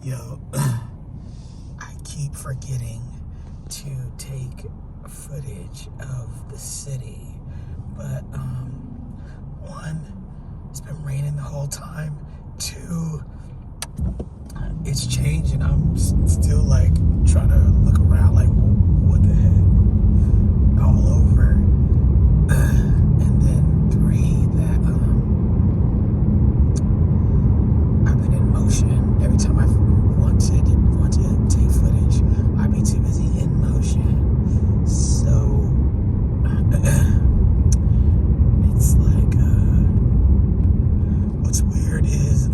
Yo, I keep forgetting to take footage of the city, but one, it's been raining the whole time. Two, it's changing. I'm still like trying to look around, like what the heck, all over. And then three, that I've been in motion. Every time I want to take footage, I be too busy in motion. So it's like what's weird is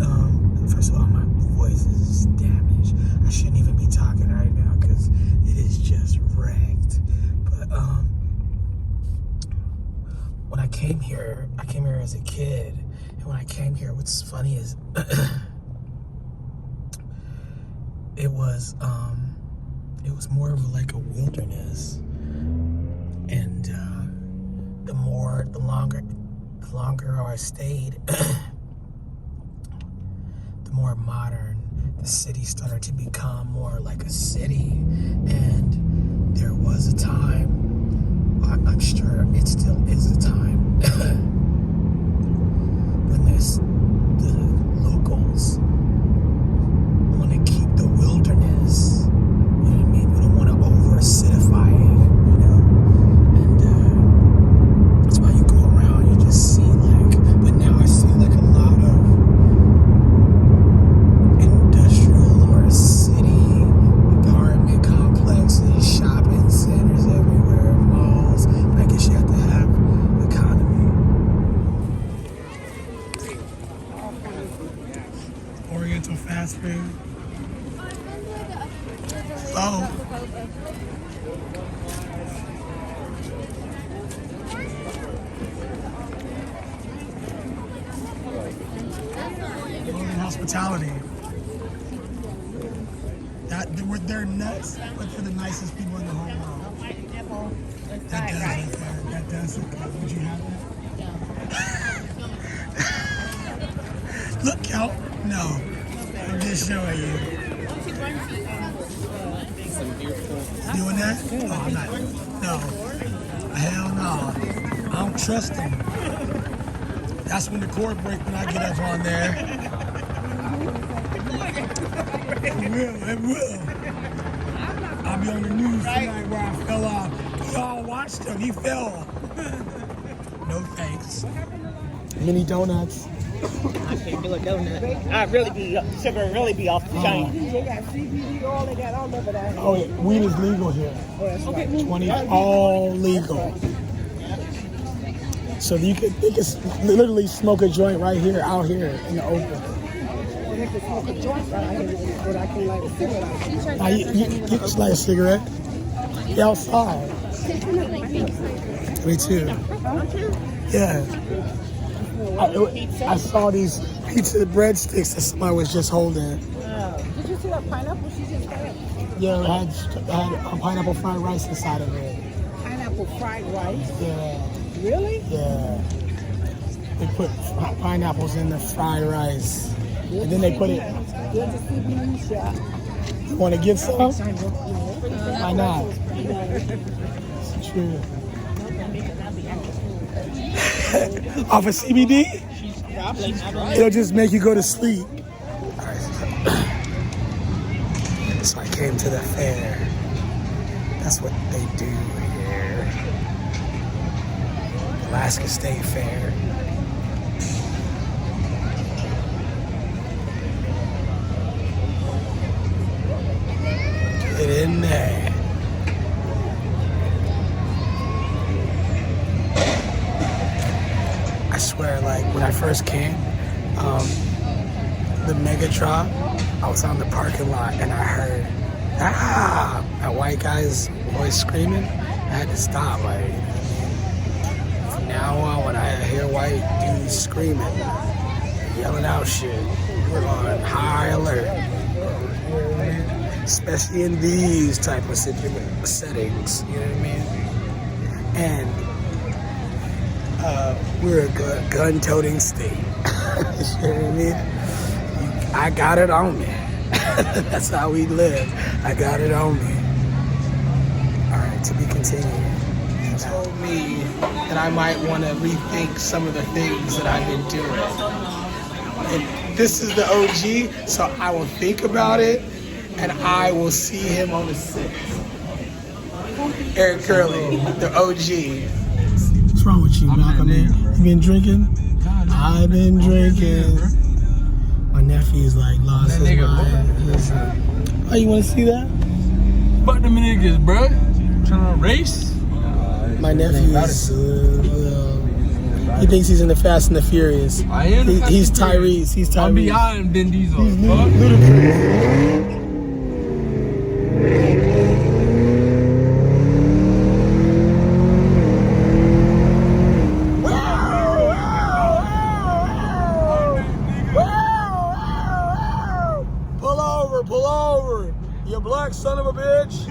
first of all, my voice is damaged. I shouldn't even be talking right now because it is just wrecked. But when I came here as a kid, and when I came here, what's funny is it was more of like a wilderness, and the longer I stayed, the more modern the city started to become, more like a city. And there was a time, I'm sure it still is a time, when the locals want to keep the wilderness, you know what I mean? We don't want to over-acidify it, you know? And that's why you go around, you just see like, but now I see like a lot of industrial or city apartment complexes, shopping centers everywhere, malls. I guess you have to have economy. Oriental fast food. Hello. Golden Hospitality. They're nuts, but they're the nicest people in the whole world. That does look good. Would you have that? Look out. No. I'm just showing you. Doing that? Oh, I'm not. No. Hell no. I don't trust them. That's when the cord break when I get up on there. It will. I'll be on the news tonight where I fell off. Y'all watched him. He fell. No thanks. Mini donuts. I can't do a donut. Sugar really be off the chain. They got CBD, all they got all over that. Oh, yeah. Weed is legal here. Oh, that's right. 20, all legal. So you can literally smoke a joint right here, out here in the open. They can smoke a joint right here, but I can light a cigarette. Now, you can light a cigarette. Yeah, outside. Me too. Yeah. I saw these pizza breadsticks that somebody was just holding. Did you see that pineapple she just got? Yeah, it had pineapple fried rice inside of it. Pineapple fried rice? Yeah. Really? Yeah. They put pineapples in the fried rice. And then they put it. There's a CBD shop. You want to give some? Why not? It's true. Off of CBD? It'll just make you go to sleep. So I came to the fair. That's what they do here. Alaska State Fair. Get in there. I swear, like when I first came, the Mega Drop, I was on the parking lot and I heard, that white guy's voice screaming. I had to stop. Like, from now on, when I hear white dudes screaming, yelling out shit, we're on high alert. Especially in these type of settings, you know what I mean? And we're a gun-toting state. You know what I mean? I got it on me. That's how we live. I got it on me. All right, to be continued. You told me that I might want to rethink some of the things that I've been doing. And this is the OG, so I will think about it, and I will see him on the 6th. Eric Curley, the OG. What's wrong with you, Malcolm? You been drinking? I've been drinking. My nephew's like lost his mind. Oh, you want to see that? Fuck them niggas, bro. Trying to race? My nephew is, he thinks he's in the Fast and the Furious. I am. He's Tyrese. He's Tyrese. I'm beyond Vin Diesel. He's Fuck. ludicrous. Pull over. You black son of a bitch.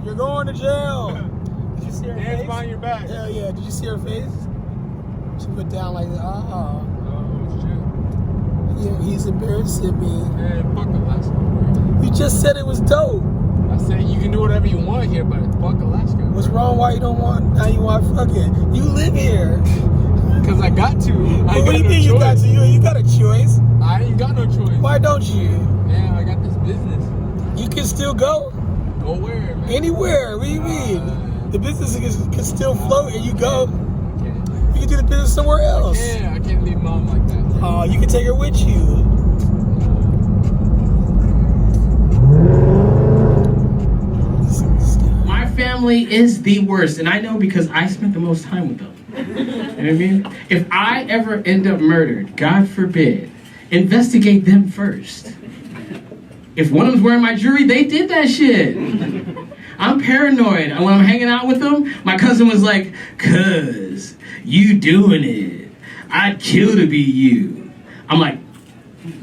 You're going to jail. Did you see her face? Behind your back. Hell yeah. Did you see her face? She put down like that. Oh, shit. Yeah, he's embarrassing me. Man, fuck Alaska. You just said it was dope. I said you can do whatever you want here, but fuck Alaska. What's wrong? Why you don't want? Now you want fucking. You live here. Because I got to. What do you think you got to? You got a choice. I ain't got no choice. Why don't you? Man, I got this business. You can still go. Go where, man? Anywhere. What do you mean? The business can still float and you go. Okay. You can do the business somewhere else. Yeah, I can't leave mom like that. Oh, you can take her with you. My family is the worst, and I know because I spent the most time with them. You know what I mean? If I ever end up murdered, God forbid, investigate them first. If one of them's wearing my jewelry, they did that shit. I'm paranoid. And when I'm hanging out with them, my cousin was like, "Cuz, you doing it. I'd kill to be you." I'm like,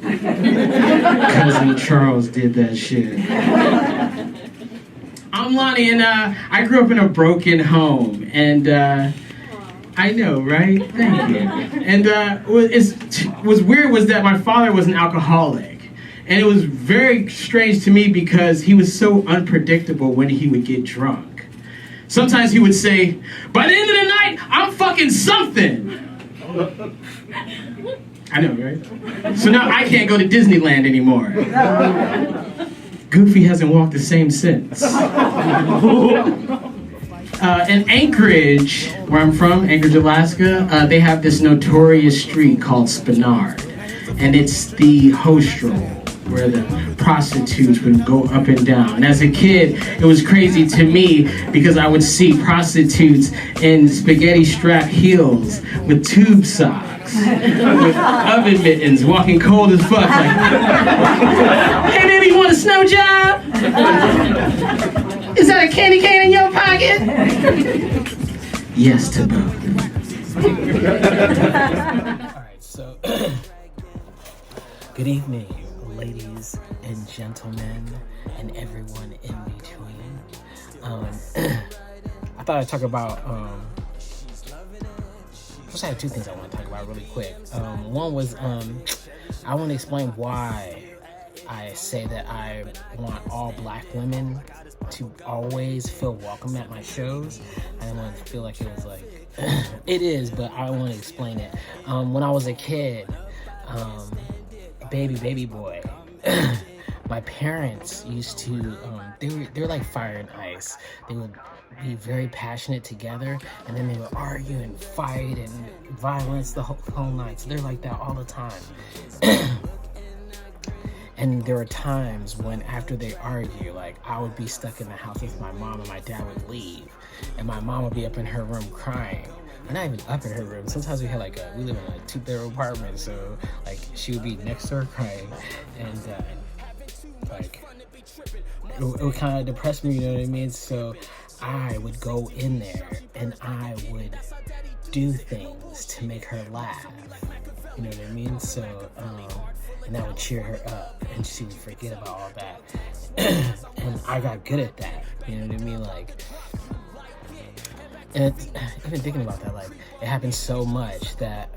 Cousin Charles did that shit. I'm Lonnie, and I grew up in a broken home, and I know, right? Thank you. And what was weird was that my father was an alcoholic. And it was very strange to me because he was so unpredictable when he would get drunk. Sometimes he would say, "By the end of the night, I'm fucking something." I know, right? So now I can't go to Disneyland anymore. Goofy hasn't walked the same since. In Anchorage, where I'm from, Anchorage, Alaska, they have this notorious street called Spenard. And it's the hostro, where the prostitutes would go up and down. And as a kid, it was crazy to me because I would see prostitutes in spaghetti strap heels with tube socks, with oven mittens, walking cold as fuck. Like, "Hey baby, you want a snow job? Is that a candy cane in your pocket?" Yes to both. All right, so good evening, ladies and gentlemen, and everyone in between. I thought I'd talk about. First, I have two things I want to talk about really quick. One was I want to explain why I say that I want all black women to always feel welcome at my shows. I don't want to feel like it was like it is, but I want to explain it. When I was a kid, baby boy, my parents used to they were like fire and ice. They would be very passionate together, and then they would argue and fight and violence the whole night. So they're like that all the time. And there were times when after they argue, like I would be stuck in the house with my mom and my dad would leave, and my mom would be up in her room crying. We're not even up in her room. Sometimes we had we live in a 2-bedroom apartment, so like she would be next to her crying, and it would kind of depress me, you know what I mean? So I would go in there and I would do things to make her laugh, you know what I mean? So and that would cheer her up, and she would forget about all that. And I got good at that, you know what I mean? Like, and even thinking about that, like, it happened so much that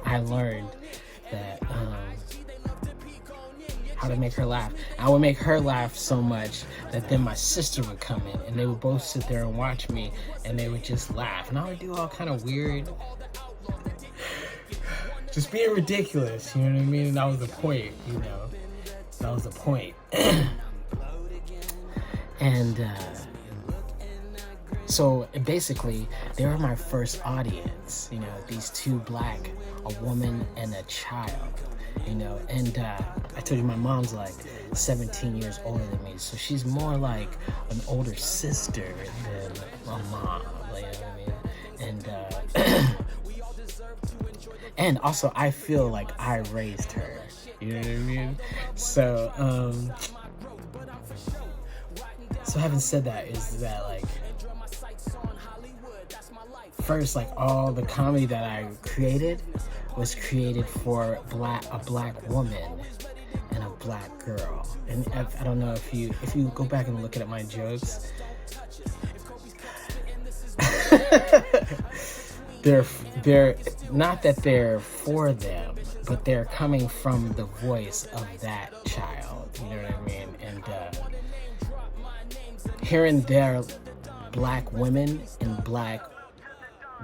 I learned that how to make her laugh. I would make her laugh so much that then my sister would come in and they would both sit there and watch me and they would just laugh. And I would do all kind of weird, just being ridiculous, you know what I mean? And that was the point, you know. That was the point. And so basically, they were my first audience, you know, these two black, a woman and a child, you know. And I told you my mom's like 17 years older than me, so she's more like an older sister than a mom, you know what I mean? And and also I feel like I raised her, you know what I mean? So so having said that, is that like first, like all the comedy that I created was created for a black woman and a black girl. And I don't know if you go back and look at my jokes, they're not that they're for them, but they're coming from the voice of that child. You know what I mean? And hearing their black women and black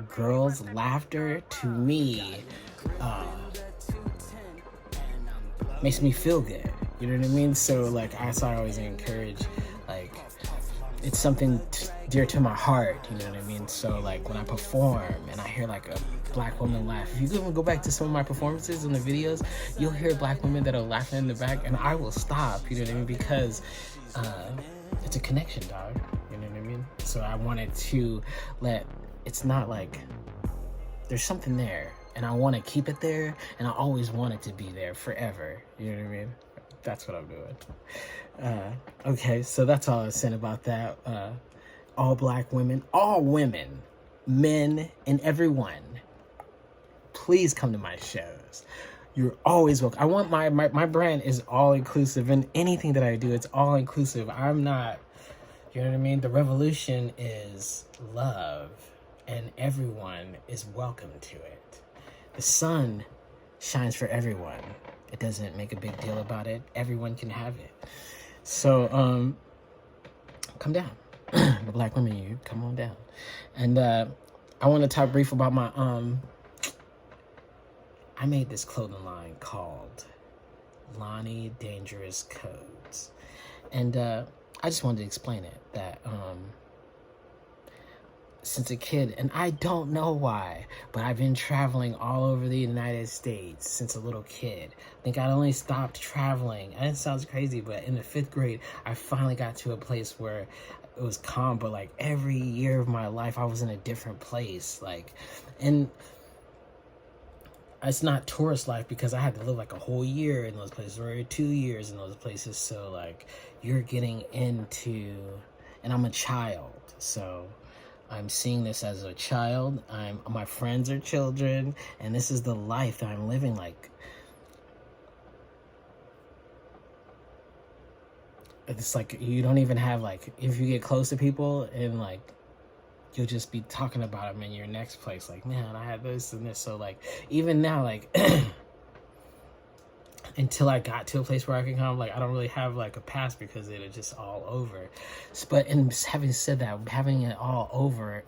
girls' laughter to me makes me feel good. You know what I mean? So like I always encourage, like it's something dear to my heart. You know what I mean? So like when I perform and I hear like a black woman laugh, if you go back to some of my performances in the videos, you'll hear black women that are laughing in the back, and I will stop. You know what I mean? Because it's a connection, dog. You know what I mean? So I wanted to it's not like there's something there, and I want to keep it there, and I always want it to be there forever. You know what I mean? That's what I'm doing. Okay, so that's all I was saying about that. All black women, all women, men, and everyone, please come to my shows. You're always welcome. I want my brand is all inclusive, and anything that I do, it's all inclusive. I'm not, you know what I mean? The revolution is love, and everyone is welcome to it. The sun shines for everyone. It doesn't make a big deal about it. Everyone can have it. So, come down. The black women, you come on down. And I want to talk brief about my I made this clothing line called Lonnie Dangerous Codes. And I just wanted to explain it, that since a kid, and I don't know why, but I've been traveling all over the United States since a little kid. I think I only stopped traveling, and it sounds crazy, but in the 5th grade, I finally got to a place where it was calm, but like every year of my life, I was in a different place. Like, and it's not tourist life because I had to live like a whole year in those places, or 2 years in those places. So like you're getting into, and I'm a child, so I'm seeing this as a child. My friends are children, and this is the life that I'm living. Like, it's like you don't even have, like, if you get close to people and like you'll just be talking about them in your next place, like, man, I had this and this. So like even now, like until I got to a place where I can come, like, I don't really have like a past because it is just all over. But in having said that, having it all over,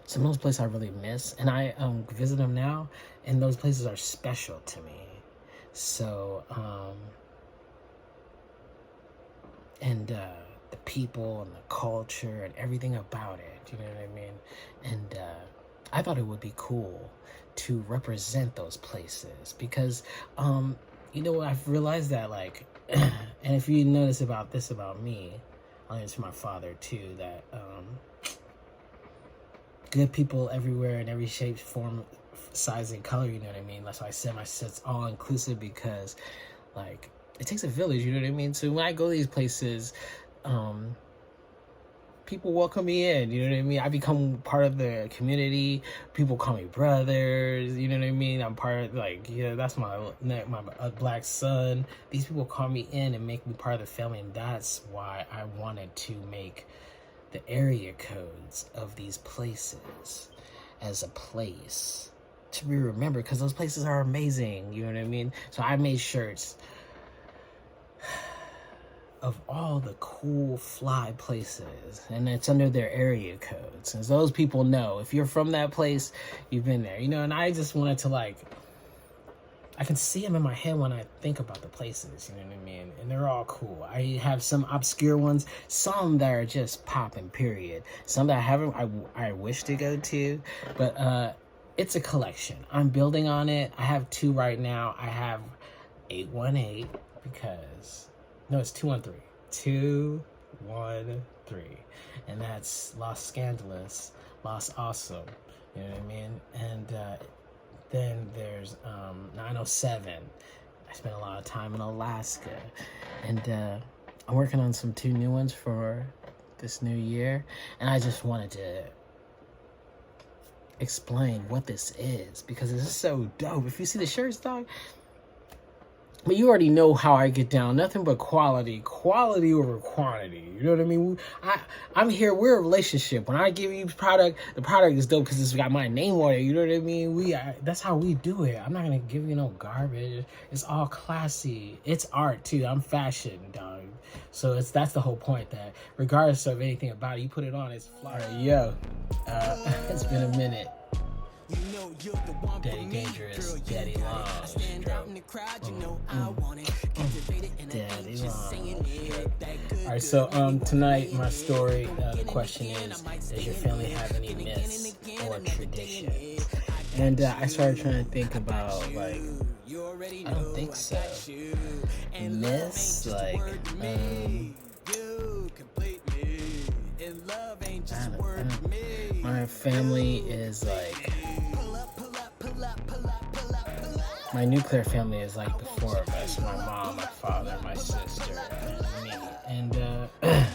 some of those places I really miss, and I visit them now, and those places are special to me. So and the people and the culture and everything about it, you know what I mean? And I thought it would be cool to represent those places because, you know, I've realized that, like, and if you notice about me, I learned from my father too, that good people everywhere in every shape, form, size, and color, you know what I mean? That's why I said my set's all inclusive, because, like, it takes a village, you know what I mean? So when I go to these places, people welcome me in, you know what I mean? I become part of the community. People call me brothers, you know what I mean? I'm part of, like, yeah, that's my black son. These people call me in and make me part of the family, and that's why I wanted to make the area codes of these places as a place to be remembered, because those places are amazing. You know what I mean? So I made shirts of all the cool fly places, and it's under their area codes, and so those people know if you're from that place, you've been there, you know. And I just wanted to, like, I can see them in my head when I think about the places, you know what I mean? And they're all cool. I have some obscure ones, some that are just popping, period. Some that I wish to go to, but it's a collection. I'm building on it. I have 2 right now. I have 818 because no, it's 213. 213. And that's Los Scandalous, Los Awesome. You know what I mean? And then there's 907. I spent a lot of time in Alaska. And I'm working on some 2 new ones for this new year. And I just wanted to explain what this is, because this is so dope. If you see the shirts, dog, but you already know how I get down. Nothing but quality over quantity. You know what I mean? I'm here. We're a relationship. When I give you product, the product is dope because it's got my name on it. You know what I mean? That's how we do it. I'm not gonna give you no garbage. It's all classy. It's art too. I'm fashion, dog. So that's the whole point. That regardless of anything about it, you put it on, it's fly. Yo, it's been a minute. Daddy Dangerous, Daddy Long, Daddy Long. Alright, so tonight my story, the question is, does your family have any myths or traditions? And I started trying to think about, like, I don't think so. Myths, like, my family is like, my nuclear family is like the 4 of us: my mom, my father, my sister, and me. And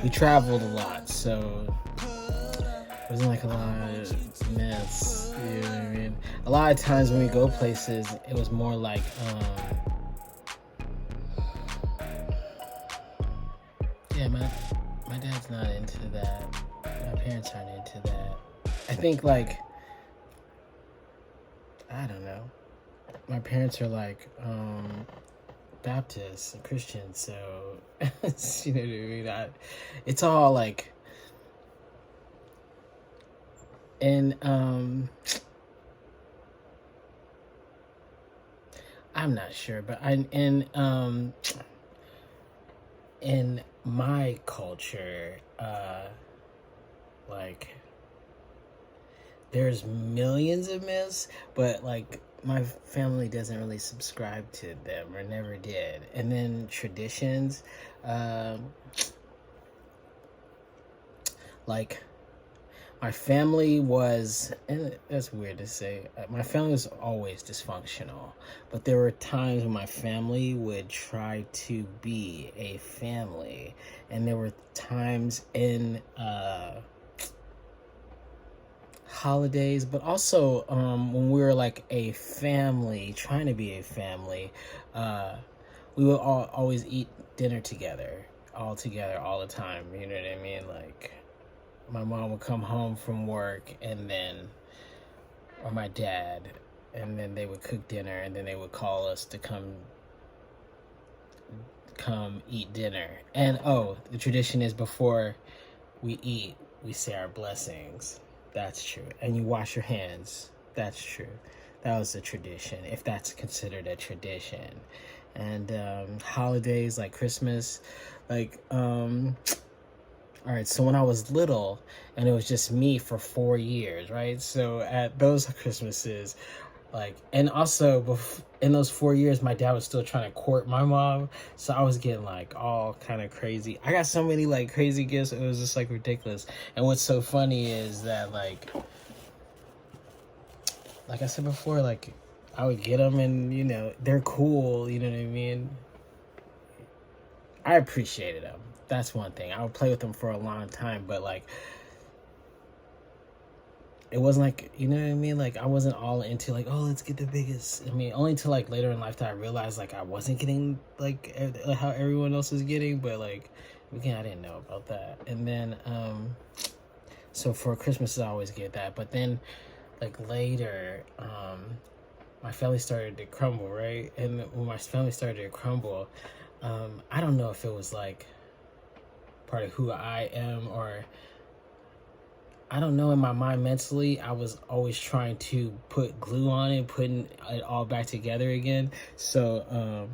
we traveled a lot, so it wasn't like a lot of myths, you know what I mean? A lot of times when we go places, it was more like yeah, my dad's not into that. My parents aren't into that. I think, like, I don't know. My parents are like Baptists and Christians, so you know what I mean? It's all like, and I'm not sure, but in my culture, like, there's millions of myths, but like my family doesn't really subscribe to them, or never did. And then traditions, like, my family was, and that's weird to say, my family was always dysfunctional, but there were times when my family would try to be a family, and there were times in holidays, but also when we were like a family, trying to be a family, we would always eat dinner together, all the time, you know what I mean? Like, my mom would come home from work, and then, or my dad, and then they would cook dinner, and then they would call us to come eat dinner. And the tradition is, before we eat, we say our blessings. That's true. And you wash your hands. That's true. That was a tradition, if that's considered a tradition. And holidays like Christmas, like, all right, so when I was little, and it was just me for 4 years, right? So at those Christmases, like, and also in those 4 years, my dad was still trying to court my mom, so I was getting like all kind of crazy. I got so many like crazy gifts, it was just like ridiculous. And what's so funny is that, like I said before, like, I would get them, and you know, they're cool, you know what I mean? I appreciated them. That's one thing. I would play with them for a long time, but like, it wasn't like, you know what I mean? Like, I wasn't all into like, oh, let's get the biggest. I mean, only until like later in life that I realized like I wasn't getting like how everyone else is getting, but like, again, I didn't know about that. And then, so for Christmas, I always get that. But then, like later, my family started to crumble, right? And when my family started to crumble, I don't know if it was like part of who I am, or I don't know, in my mind mentally, I was always trying to put glue on it, putting it all back together again. So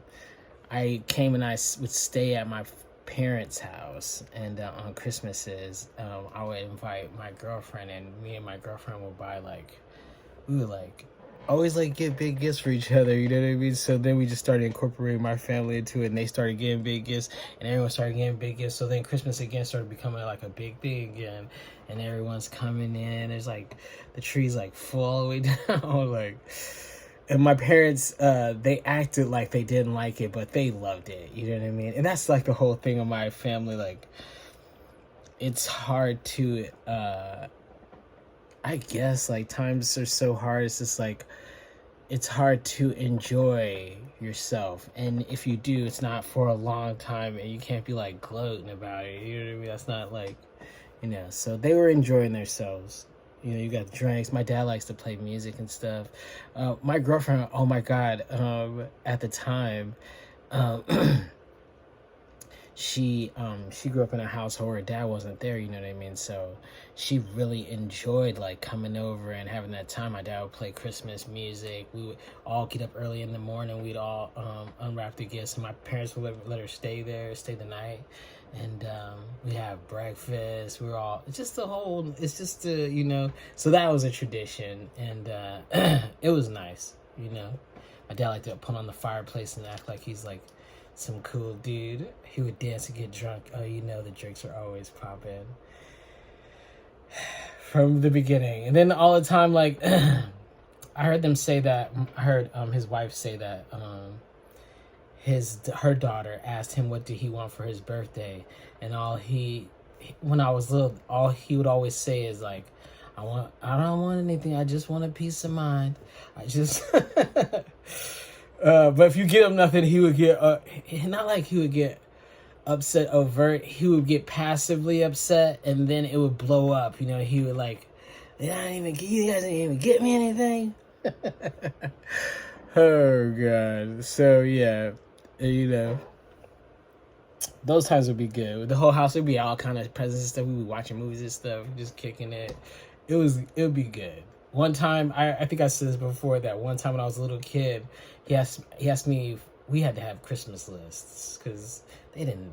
I came and I would stay at my parents' house, and on Christmases, I would invite my girlfriend, and me and my girlfriend would buy we would always get big gifts for each other, you know what I mean? So then we just started incorporating my family into it, and they started getting big gifts, and everyone started getting big gifts. So then Christmas again started becoming like a big thing again, and everyone's coming in. There's the tree's full all the way down, and my parents, they acted like they didn't like it, but they loved it, you know what I mean? And that's the whole thing of my family. It's hard to, I guess, times are so hard. It's just it's hard to enjoy yourself. And if you do, it's not for a long time, and you can't be gloating about it. You know what I mean? That's not so they were enjoying themselves. You got drinks. My dad likes to play music and stuff. My girlfriend, oh my God, at the time, she grew up in a household where her dad wasn't there, you know what I mean? So she really enjoyed coming over and having that time. My dad would play Christmas music. We would all get up early in the morning. We'd all unwrap the gifts, and my parents would let her stay the night. And we have breakfast. We were all, it's just so that was a tradition, and it was nice, My dad liked to put on the fireplace and act like he's some cool dude. He would dance and get drunk. Oh, the drinks are always popping from the beginning. And then all the time, I heard them say that, I heard his wife say that her daughter asked him what did he want for his birthday, and when I was little, all he would always say is I don't want anything, I just want a peace of mind. But if you get him nothing, he would get not he would get upset overt, he would get passively upset, and then it would blow up. He would you guys didn't even get me anything. Oh God. So yeah, those times would be good. The whole house would be all kind of presents and stuff. We would be watching movies and stuff, just kicking it. It would be good. One time, I think I said this before, that one time when I was a little kid, he asked me, we had to have Christmas lists, because they didn't,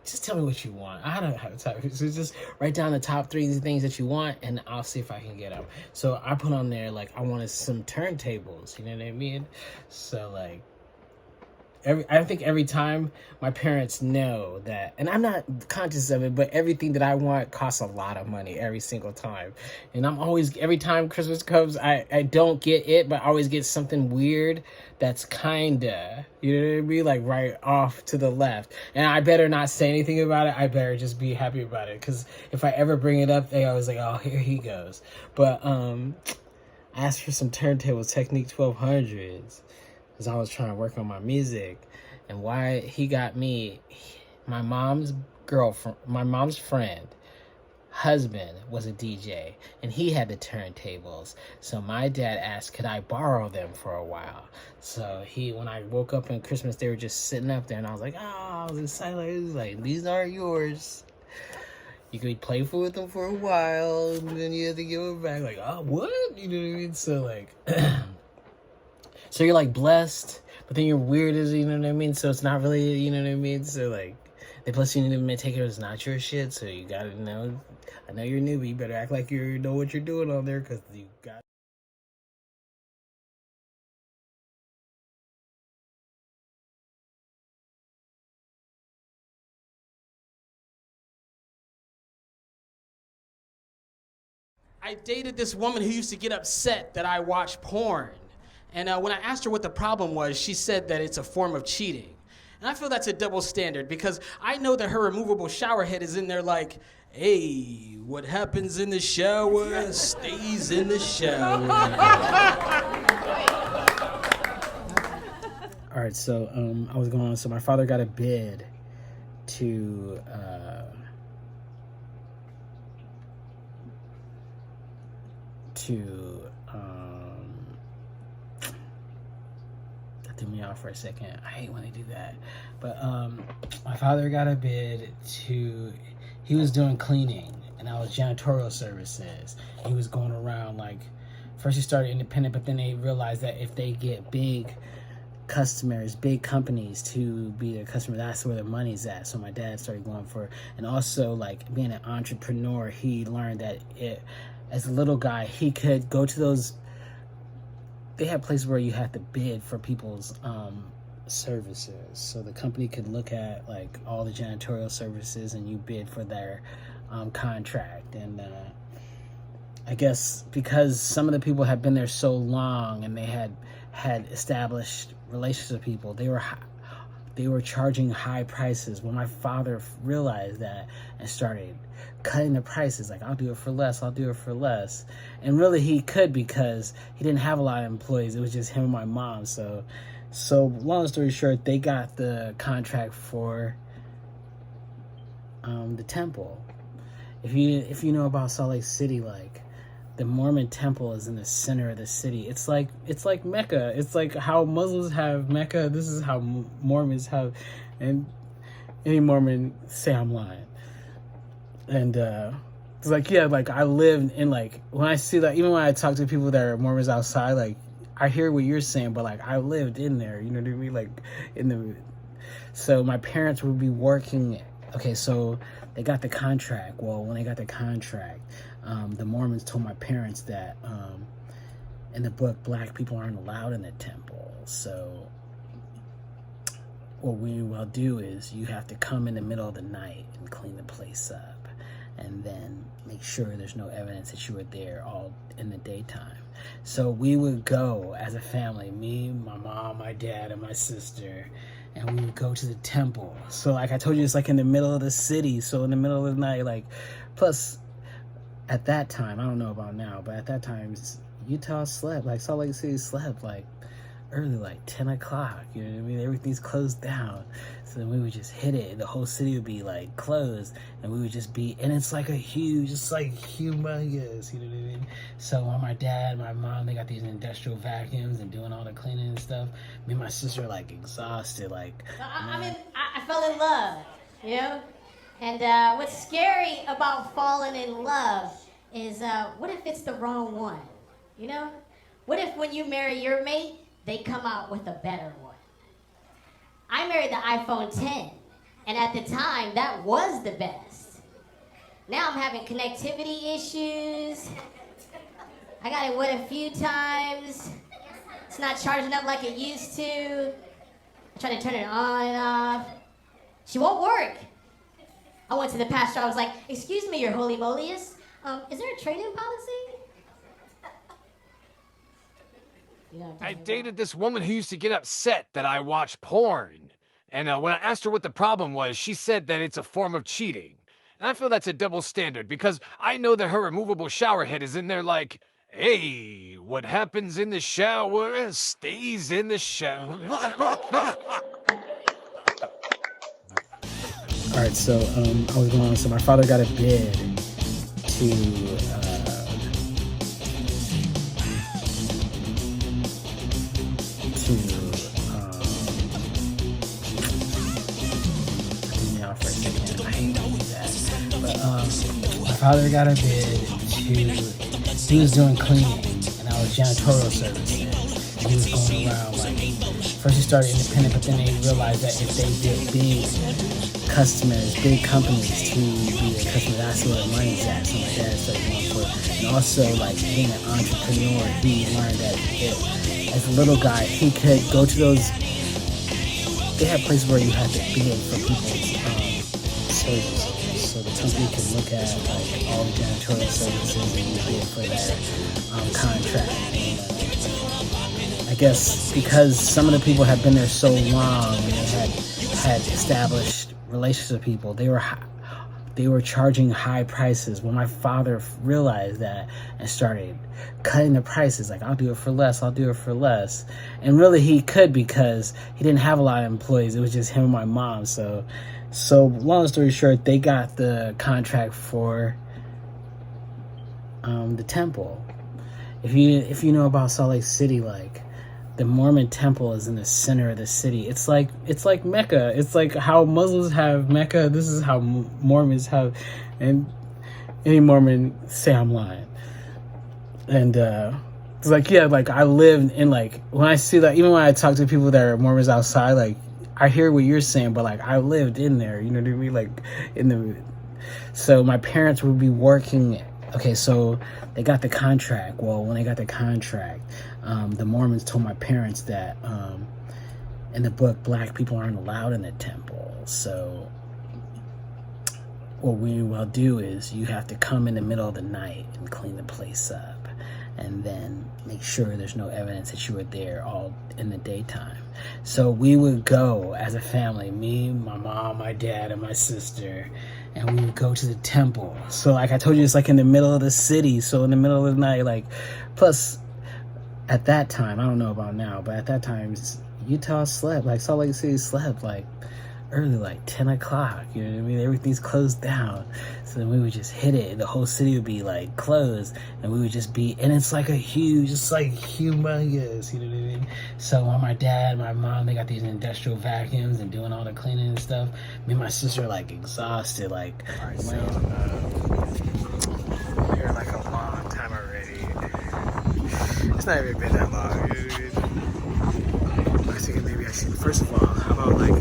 just tell me what you want. I don't have time. So just write down the top 3 things that you want, and I'll see if I can get them. So I put on there, I wanted some turntables, you know what I mean? So, I think every time my parents know that, and I'm not conscious of it, but everything that I want costs a lot of money every single time. And I'm always, every time Christmas comes, I don't get it, but I always get something weird that's kinda, you know what I mean? Right off to the left. And I better not say anything about it. I better just be happy about it. Because if I ever bring it up, they always oh, here he goes. But I asked for some turntables, Technique 1200s. Because I was trying to work on my music. And why he got me, my mom's friend, husband was a DJ, and he had the turntables. So my dad asked, could I borrow them for a while? So when I woke up on Christmas, they were just sitting up there, and I was I was excited. These are yours. You could play with them for a while, and then you have to give them back. What? You know what I mean? So so you're blessed, but then you're weird, you know what I mean? So it's not really, you know what I mean? So they plus you need to take it as not your shit. So you gotta know. I know you're new, but you better act like you know what you're doing on there, because you got. I dated this woman who used to get upset that I watch porn. And when I asked her what the problem was, she said that it's a form of cheating. And I feel that's a double standard, because I know that her removable shower head is in there hey, what happens in the shower stays in the shower. All right, so I was going on. So my father got a bid to to that threw me off for a second. I hate when they do that. But my father got a bid to, he was doing cleaning and I was janitorial services. He was going around, like, first he started independent, but then they realized that if they get big customers, big companies to be their customer, that's where their money's at. So my dad started going for, and also like being an entrepreneur, he learned that as a little guy, he could go to those, they had places where you had to bid for people's services. So the company could look at like all the janitorial services and you bid for their contract. And I guess because some of the people had been there so long and they had established relationships with people, they were charging high prices. When my father realized that and started cutting the prices, like, I'll do it for less, I'll do it for less. And really he could, because he didn't have a lot of employees. It was just him and my mom. So long story short, they got the contract for the temple. If you know about Salt Lake City, like, the Mormon temple is in the center of the city. It's like Mecca. It's like how Muslims have Mecca. This is how Mormons have, and any Mormon say I'm lying. And it's like, yeah, like I live in, like, when I see that, even when I talk to people that are Mormons outside, like, I hear what you're saying, but like I lived in there, you know what I mean? Like so my parents would be working. Okay, so they got the contract. Well, when they got the contract, the Mormons told my parents that in the book, black people aren't allowed in the temple. So what we will do is you have to come in the middle of the night and clean the place up, and then make sure there's no evidence that you were there all in the daytime. So we would go as a family, me, my mom, my dad, and my sister, and we would go to the temple. So like I told you, it's like in the middle of the city. So in the middle of the night, like, plus at that time, I don't know about now, but at that time, Utah slept, like Salt Lake City slept like early, like 10 o'clock, you know what I mean? Everything's closed down. So then we would just hit it, and the whole city would be like closed, and we would just be, and it's like it's like humongous, you know what I mean? So when my dad, my mom, they got these industrial vacuums and doing all the cleaning and stuff, me and my sister are like exhausted, like. I fell in love, you know? And what's scary about falling in love is, what if it's the wrong one, you know? What if when you marry your mate, they come out with a better one? I married the iPhone 10, and at the time, that was the best. Now I'm having connectivity issues. I got it wet a few times. It's not charging up like it used to. I try to turn it on and off. She won't work. I went to the pastor, I was like, "Excuse me, your holy moliest, is there a trade-in policy?" I dated this woman who used to get upset that I watched porn. And when I asked her what the problem was, she said that it's a form of cheating. And I feel that's a double standard, because I know that her removable shower head is in there like, hey, what happens in the shower stays in the shower. All right, so I was going on. So my father got a bid to my father got a bid to, he was doing cleaning and I was janitorial services. He was going around, like, first he started independent, but then they realized that if they get big customers, big companies to be their customer, that's where their money's at. So my dad started going for it. And also, like, being an entrepreneur, he learned that as a little guy, he could go to those, they had places where you had to bid for people's services. So the company can look at like all the janitorial services and you bid for their contract. And, I guess because some of the people had been there so long and they had established relationships with people, they were charging high prices. When my father realized that and started cutting the prices, like, I'll do it for less, I'll do it for less. And really he could, because he didn't have a lot of employees. It was just him and my mom. So long story short, they got the contract for the temple. if you know about Salt Lake City, like the Mormon temple is in the center of the city. It's like Mecca. It's like how Muslims have Mecca. This is how Mormons have, and any Mormon say I'm lying. And it's like, yeah, like I lived in, like, when I see that, even when I talk to people that are Mormons outside, like I hear what you're saying, but like I lived in there, you know what I mean? Like so my parents would be working. Okay, so they got the contract. Well, when they got the contract, the Mormons told my parents that in the book, black people aren't allowed in the temple. So what we will do is you have to come in the middle of the night and clean the place up, and then make sure there's no evidence that you were there all in the daytime. So we would go as a family, me, my mom, my dad, and my sister, and we would go to the temple. So like I told you, it's like in the middle of the city. So in the middle of the night, like, plus at that time, I don't know about now, but at that time, Utah slept, like Salt Lake City slept like early, like 10 o'clock, you know what I mean? Everything's closed down. So then we would just hit it, and the whole city would be like closed, and we would just be, and it's like it's like humongous, you know what I mean? So when my dad, my mom, they got these industrial vacuums and doing all the cleaning and stuff, me and my sister are like exhausted, like, all right, so we're here like a long time already. It's not even been that long, dude. I was thinking maybe I should, first of all, how about like,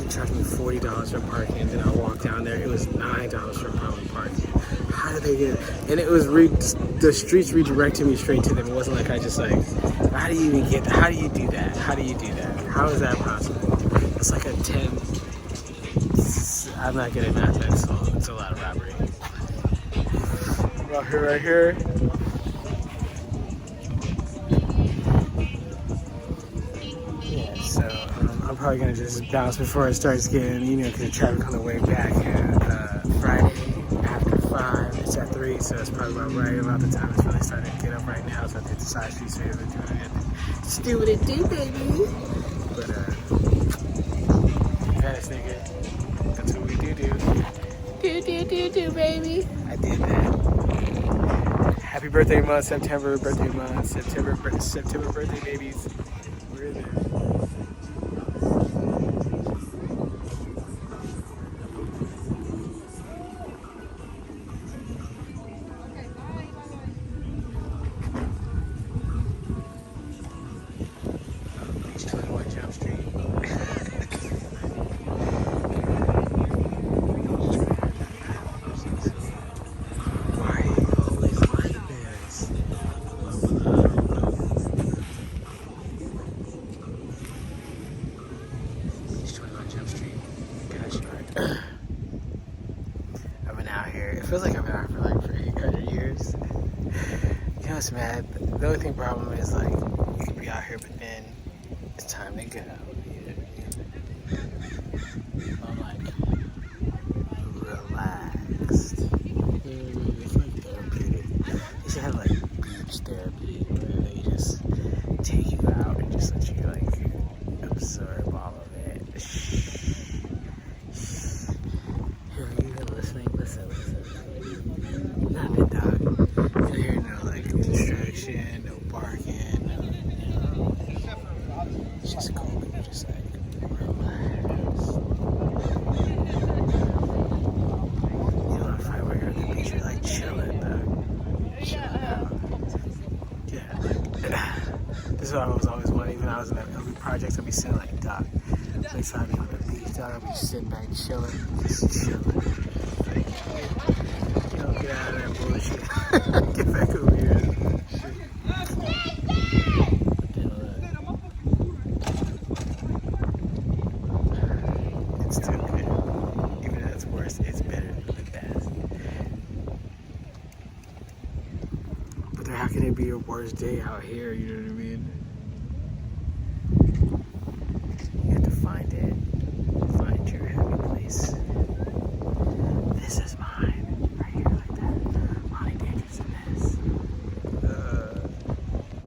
charged me $40 for parking, and then I walked down there, it was $9 for public parking. How did they get it? And it was the streets redirected me straight to them. It wasn't like I just like, how do you even get that? How do you do that? How do you do that? How is that possible? It's like a 10, I'm not good at math, so it's a lot of robbery. Right here. So I'm probably gonna just bounce before it starts getting, you know, because the traffic on the way back. Friday after 5, it's at 3, so it's probably about the time it's really starting to get up right now. So I think the side streets are doing it. Just do what it do, baby. But Venice, nigga, that's what we do. Do, baby. I did that. Happy birthday month, September birthday babies. We're there. I've been out here. It feels like I've been out for 800 years. You know what's mad? The only problem is like you could be out here, but then it's time to go. I'm like relaxed. It's like therapeutic. They should have like beach therapy where they just take you out and just let you like absorb all of it. Nothing, dog. You hear no like distraction, no barking, no, you know. It's just cool. People just like relax. You don't find where you're at the beach, you're like chilling, dog. Chilling out. Yeah, like this is what I was always wanting. Even when I was in that LB projects, I'd be sitting like, dog. Next time I'd be on the beach, dog. I'd be sitting back chilling, just chilling. Like, get out of that bullshit. Get back over here. It's still good. Even though it's worse, it's better than the best. But how can it be a worse day out here? You know what I mean?